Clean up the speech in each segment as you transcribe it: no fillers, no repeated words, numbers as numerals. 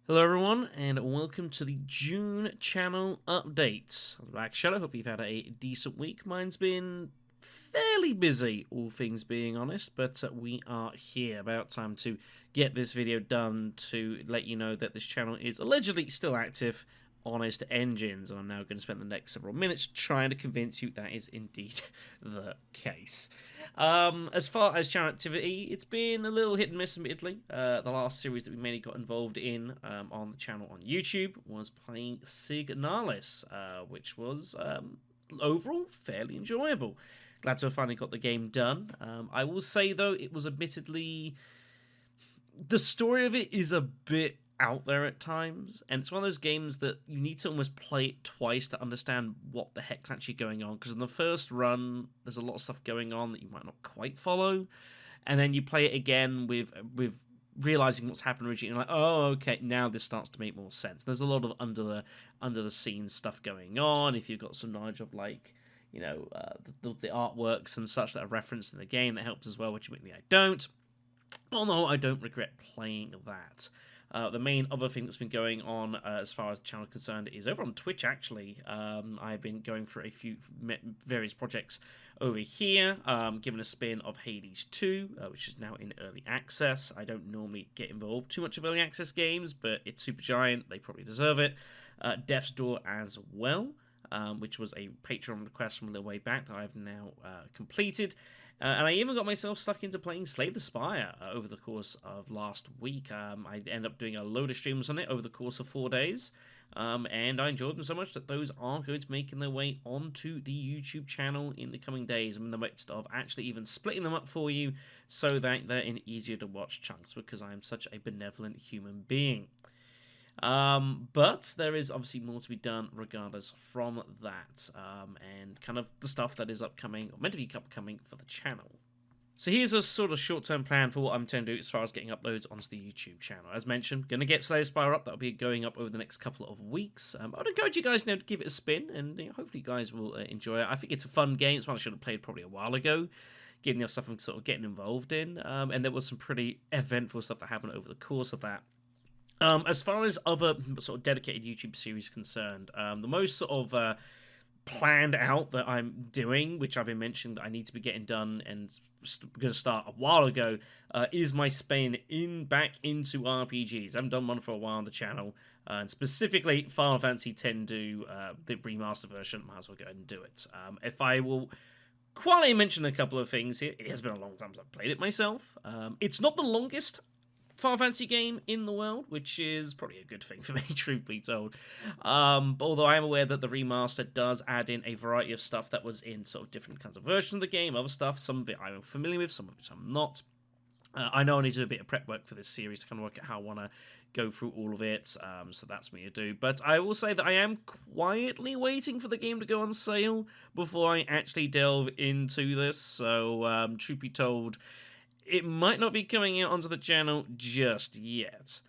Hello everyone, and welcome to the June channel update. I'm back, Shadow. Hope you've had a decent week. Mine's been fairly busy, all things being honest, but we are here. About time to get this video done to let you know that this channel is allegedly still active. Honest Engines, and I'm now going to spend the next several minutes trying to convince you that is indeed the case. As far as channel activity, it's been a little hit and miss, admittedly. The last series that we mainly got involved in on the channel on YouTube was playing Signalis, which was overall fairly enjoyable. Glad to have finally got the game done. I will say, though, it was admittedly... The story of it is a bit out there at times, and it's one of those games that you need to almost play it twice to understand what the heck's actually going on, because in the first run there's a lot of stuff going on that you might not quite follow, and then you play it again with realizing what's happened originally, and like, oh, okay, now this starts to make more sense. There's a lot of under the scenes stuff going on. If you've got some knowledge of, like, you know, the artworks and such that are referenced in the game, that helps as well, which admittedly I don't. Although I don't regret playing that. The main other thing that's been going on as far as the channel is concerned is over on Twitch, actually. I've been going through a few various projects over here, given a spin of Hades 2, which is now in early access. I don't normally get involved too much of early access games, but it's Supergiant, they probably deserve it. Death's Door as well, which was a Patreon request from a little way back that I've now completed. And I even got myself stuck into playing Slay the Spire over the course of last week. I ended up doing a load of streams on it over the course of 4 days, and I enjoyed them so much that those are going to be making their way onto the YouTube channel in the coming days. I'm in the midst of actually even splitting them up for you so that they're in easier to watch chunks, because I am such a benevolent human being. But there is obviously more to be done regardless from that, and kind of the stuff that is upcoming, or meant to be upcoming for the channel. So here's a sort of short-term plan for what I'm trying to do as far as getting uploads onto the YouTube channel. As mentioned, going to get Slay the Spire up. That'll be going up over the next couple of weeks. I'd encourage you guys now to give it a spin, and hopefully you guys will enjoy it. I think it's a fun game. It's one I should have played probably a while ago, getting the stuff I'm sort of getting involved in, and there was some pretty eventful stuff that happened over the course of that. As far as other sort of dedicated YouTube series concerned, the most sort of planned out that I'm doing, which I've been mentioning that I need to be getting done and going to start a while ago, is my spin back into RPGs. I haven't done one for a while on the channel, and specifically Final Fantasy X do the remastered version. Might as well go ahead and do it. If I will quietly mention a couple of things here, it has been a long time since I've played it myself. It's not the longest Final Fantasy game in the world, which is probably a good thing for me, truth be told. But although I am aware that the remaster does add in a variety of stuff that was in sort of different kinds of versions of the game, other stuff, some of it I'm familiar with, some of it I'm not. I know I need to do a bit of prep work for this series to kind of work out how I want to go through all of it, so that's me to do. But I will say that I am quietly waiting for the game to go on sale before I actually delve into this, so truth be told, it might not be coming out onto the channel just yet.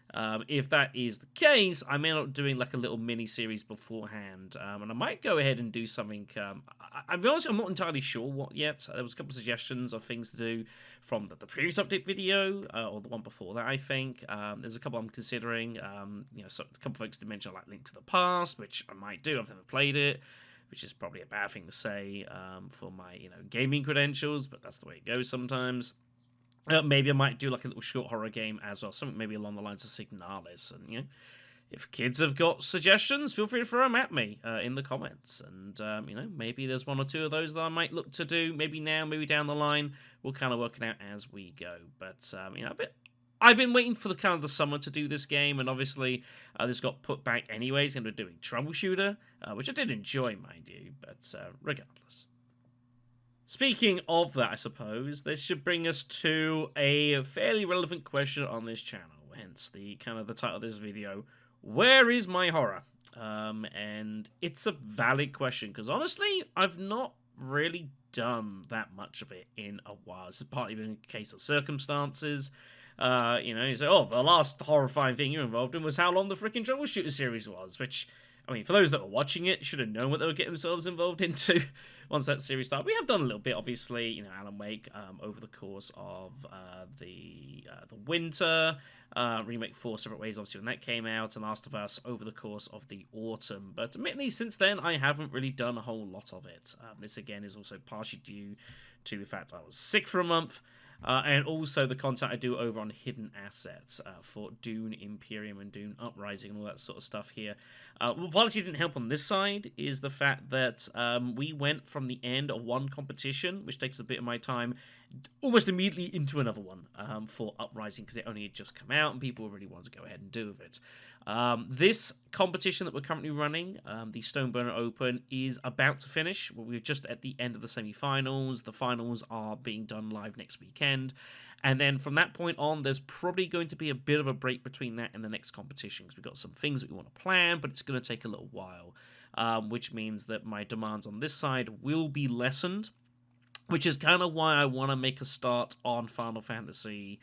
If that is the case, I may not be doing like a little mini-series beforehand, and I might go ahead and do something. I'll be honest, I'm not entirely sure what yet. There was a couple of suggestions of things to do from the previous update video, or the one before that, I think. There's a couple I'm considering. So a couple of folks did mention like Link to the Past, which I might do. I've never played it, which is probably a bad thing to say for my gaming credentials, but that's the way it goes sometimes. Maybe I might do like a little short horror game as well, something maybe along the lines of Signalis. And if kids have got suggestions, feel free to throw them at me in the comments. And maybe there's one or two of those that I might look to do. Maybe now, maybe down the line. We'll kind of work it out as we go. But I've been waiting for the summer to do this game, and obviously this got put back anyways into doing Troubleshooter, which I did enjoy, mind you. But regardless. Speaking of that, I suppose, this should bring us to a fairly relevant question on this channel, hence the title of this video, where is my horror? And it's a valid question, because honestly, I've not really done that much of it in a while. This has partly been a case of circumstances. You say, the last horrifying thing you're involved in was how long the freaking Troubleshooter series was, which I mean, for those that were watching it, should have known what they were getting themselves involved into once that series started. We have done a little bit, obviously, you know, Alan Wake over the course of the winter, Remake 4 Separate Ways, obviously, when that came out, and Last of Us over the course of the autumn. But admittedly, since then, I haven't really done a whole lot of it. This, again, is also partially due to the fact I was sick for a month. And also the content I do over on Hidden Assets for Dune Imperium and Dune Uprising and all that sort of stuff here. What partly didn't help on this side is the fact that we went from the end of one competition, which takes a bit of my time, almost immediately into another one for Uprising, because it only had just come out and people really wanted to go ahead and do with it. This competition that we're currently running, the Stoneburner Open, is about to finish. We're just at the end of the semi-finals. The finals are being done live next weekend. And then from that point on, there's probably going to be a bit of a break between that and the next competition, because we've got some things that we want to plan, but it's going to take a little while, which means that my demands on this side will be lessened, which is kind of why I want to make a start on Final Fantasy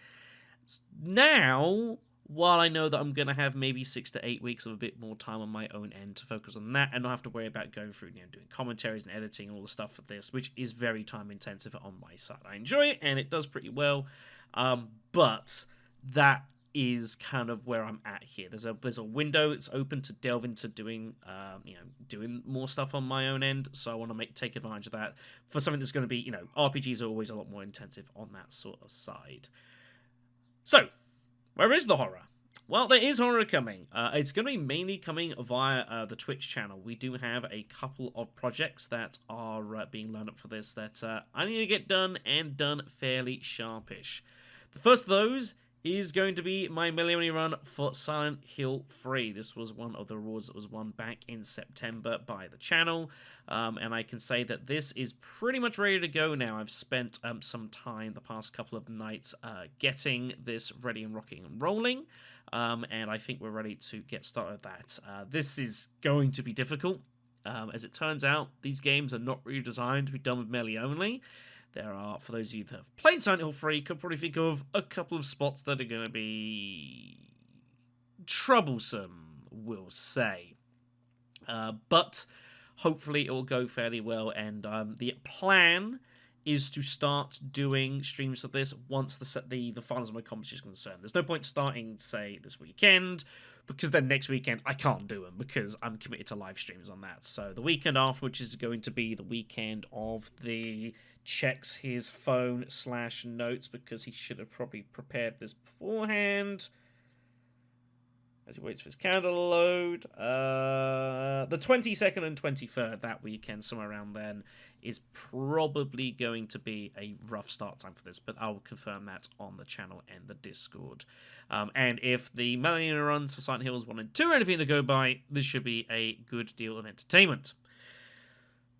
now, while I know that I'm going to have maybe 6 to 8 weeks of a bit more time on my own end to focus on that, and not have to worry about going through, you know, doing commentaries and editing and all the stuff for this, which is very time intensive on my side. I enjoy it, and it does pretty well, but that is kind of where I'm at here. There's a window that's open to delve into doing doing more stuff on my own end, so I want to take advantage of that for something that's going to be, you know, RPGs are always a lot more intensive on that sort of side. So, where is the horror? Well, there is horror coming. It's going to be mainly coming via the Twitch channel. We do have a couple of projects that are being lined up for this that I need to get done, and done fairly sharpish. The first of those is going to be my Millennium run for Silent Hill 3. This was one of the awards that was won back in September by the channel, and I can say that this is pretty much ready to go now. I've spent some time the past couple of nights getting this ready and rocking and rolling, and I think we're ready to get started with that. This is going to be difficult. As it turns out, these games are not really designed to be done with melee only. There are, for those of you that have played Silent Hill 3, could probably think of a couple of spots that are going to be troublesome, we'll say. But hopefully it will go fairly well, and the plan is to start doing streams of this once the finals of my competition is concerned. There's no point starting, say, this weekend, because then next weekend I can't do them because I'm committed to live streams on that. So the weekend after, which is going to be the weekend of the checks his phone/notes, because he should have probably prepared this beforehand, as he waits for his calendar to load. The 22nd and 23rd, that weekend, somewhere around then, is probably going to be a rough start time for this, but I will confirm that on the channel and the Discord. And if the Millennium runs for Silent Hills 1 and 2 are anything to go by, this should be a good deal of entertainment.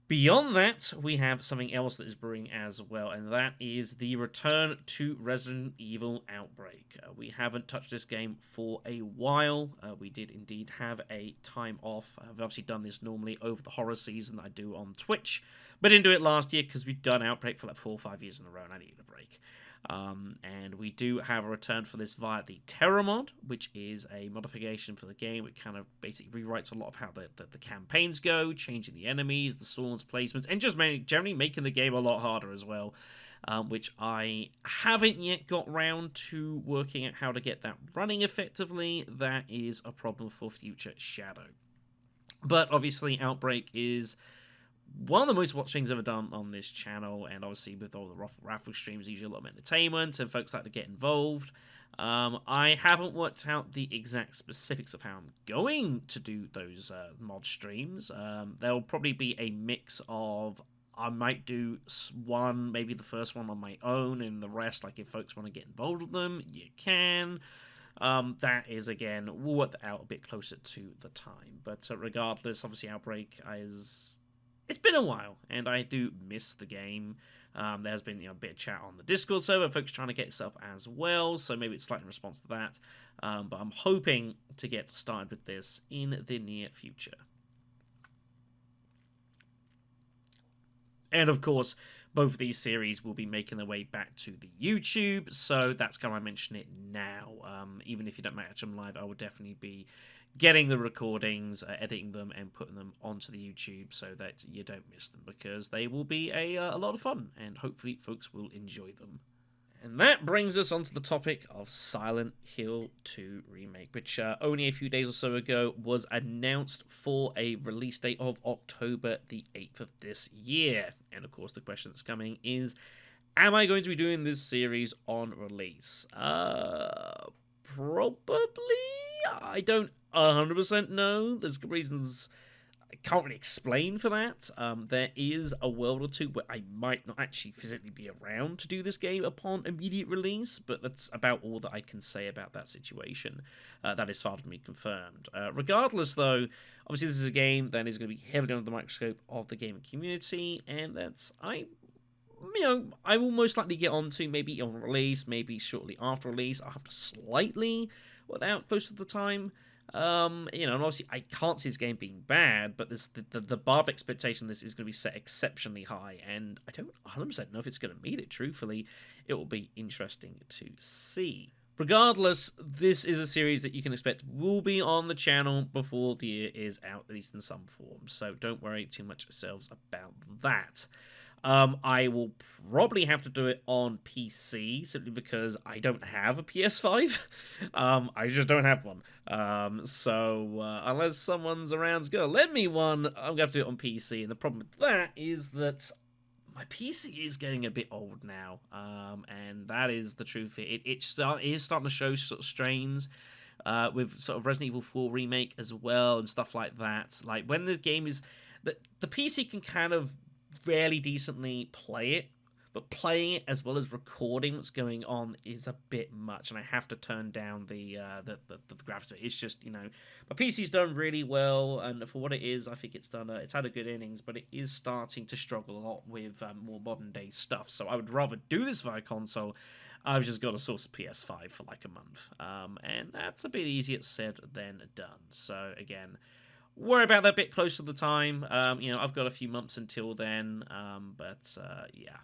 Beyond that, we have something else that is brewing as well, and that is the return to Resident Evil Outbreak. We haven't touched this game for a while. We did indeed have a time off. I've obviously done this normally over the horror season that I do on Twitch, but didn't do it last year because we've done Outbreak for like 4 or 5 years in a row, and I needed a break. And we do have a return for this via the Terror mod, which is a modification for the game. It kind of basically rewrites a lot of how the campaigns go, changing the enemies, the swords, placements, and just generally making the game a lot harder as well, which I haven't yet got round to working out how to get that running effectively. That is a problem for future Shadow. But obviously Outbreak is one of the most watched things I've ever done on this channel, and obviously with all the raffle streams, usually a lot of entertainment, and folks like to get involved. I haven't worked out the exact specifics of how I'm going to do those mod streams. There'll probably be a mix of, I might do one, maybe the first one on my own, and the rest, like if folks want to get involved with them, you can. That is, again, we'll work that out a bit closer to the time. But regardless, obviously Outbreak is... It's been a while, and I do miss the game. There's been a bit of chat on the Discord server, folks trying to get it up as well, so maybe it's slightly in response to that. But I'm hoping to get started with this in the near future. And of course, both of these series will be making their way back to the YouTube, so that's kind of why I mention it now. Even if you don't match them live, I will definitely be getting the recordings, editing them, and putting them onto the YouTube so that you don't miss them, because they will be a lot of fun, and hopefully folks will enjoy them. And that brings us onto the topic of Silent Hill 2 Remake, which only a few days or so ago was announced for a release date of October the 8th of this year. And of course, the question that's coming is, am I going to be doing this series on release? Probably. I don't 100% know. There's reasons I can't really explain for that. There is a world or two where I might not actually physically be around to do this game upon immediate release, but that's about all that I can say about that situation. That is far from me confirmed. Regardless, though, obviously this is a game that is going to be heavily under the microscope of the gaming community, and that's I will most likely get onto maybe on release, maybe shortly after release. I'll have to slightly without close to the time. And obviously I can't see this game being bad, but the bar of expectation of this is going to be set exceptionally high, and I don't 100% know if it's going to meet it. Truthfully, it will be interesting to see. Regardless, this is a series that you can expect will be on the channel before the year is out, at least in some form, so don't worry too much yourselves about that. I will probably have to do it on PC, simply because I don't have a PS5. I just don't have one. So unless someone's around to go lend me one, I'm going to have to do it on PC. And the problem with that is that my PC is getting a bit old now. And that is the truth. It is starting to show sort of strains. With sort of Resident Evil 4 Remake as well and stuff like that. Like, when the game is... The PC can kind of fairly decently play it, but playing it as well as recording what's going on is a bit much, and I have to turn down the graphics. It's just, my PC's done really well, and for what it is, I think it's had a good innings, but it is starting to struggle a lot with more modern day stuff. So I would rather do this via console. I've just got to source a PS5 for like a month, and that's a bit easier said than done. So again, worry about that bit closer to the time. I've got a few months until then, but yeah.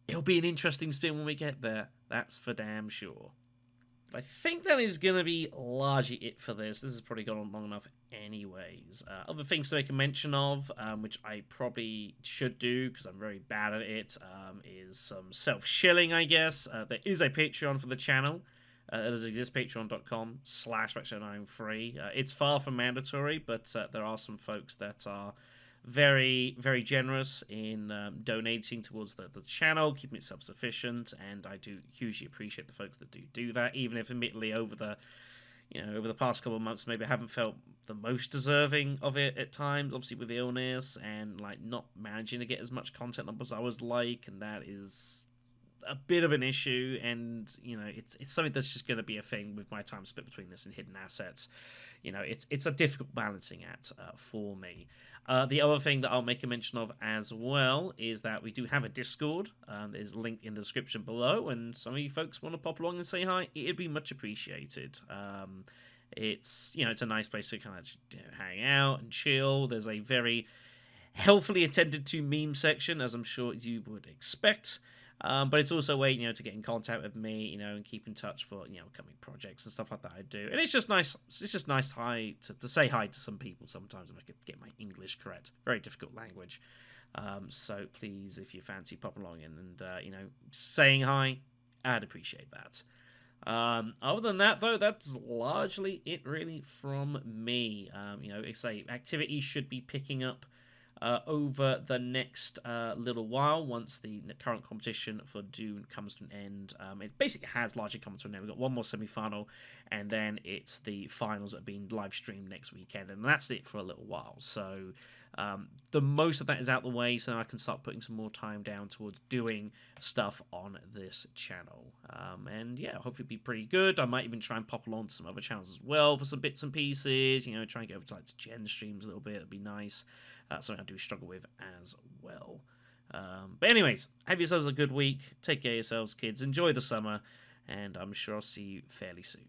It'll be an interesting spin when we get there, that's for damn sure. But I think that is going to be largely it for this. This has probably gone on long enough anyways. Other things to make a mention of, which I probably should do because I'm very bad at it, is some self-shilling, I guess. There is a Patreon for the channel. It does exist, patreon.com/Rex09free. It's far from mandatory, but there are some folks that are very, very generous in donating towards the channel, keeping it self-sufficient, and I do hugely appreciate the folks that do that, even if admittedly over the past couple of months maybe I haven't felt the most deserving of it at times, obviously with illness and like not managing to get as much content up as I would like, and that is a bit of an issue, and it's something that's just going to be a thing with my time split between this and hidden assets. It's a difficult balancing act for me. The other thing that I'll make a mention of as well is that we do have a Discord. It's linked in the description below, and some of you folks want to pop along and say hi, it'd be much appreciated. It's a nice place to kind of hang out and chill. There's a very healthily attended to meme section, as I'm sure you would expect. But it's also a way, to get in contact with me, and keep in touch for, upcoming projects and stuff like that I do. And it's just nice. It's just nice to say hi to some people sometimes if I could get my English correct. Very difficult language. So please, if you fancy popping along in and, saying hi, I'd appreciate that. Other than that, though, that's largely it really from me. Activity should be picking up over the next little while once the current competition for Dune comes to an end. It basically has largely come to an end. We've got one more semi-final, and then it's the finals that are being live streamed next weekend, and that's it for a little while. So the most of that is out the way, so I can start putting some more time down towards doing stuff on this channel. And yeah, hopefully it'll be pretty good. I might even try and pop along to some other channels as well for some bits and pieces, try and get over to the Gen streams a little bit. It'd be nice. Something I do struggle with as well. But anyways, have yourselves a good week. Take care of yourselves, kids. Enjoy the summer, and I'm sure I'll see you fairly soon.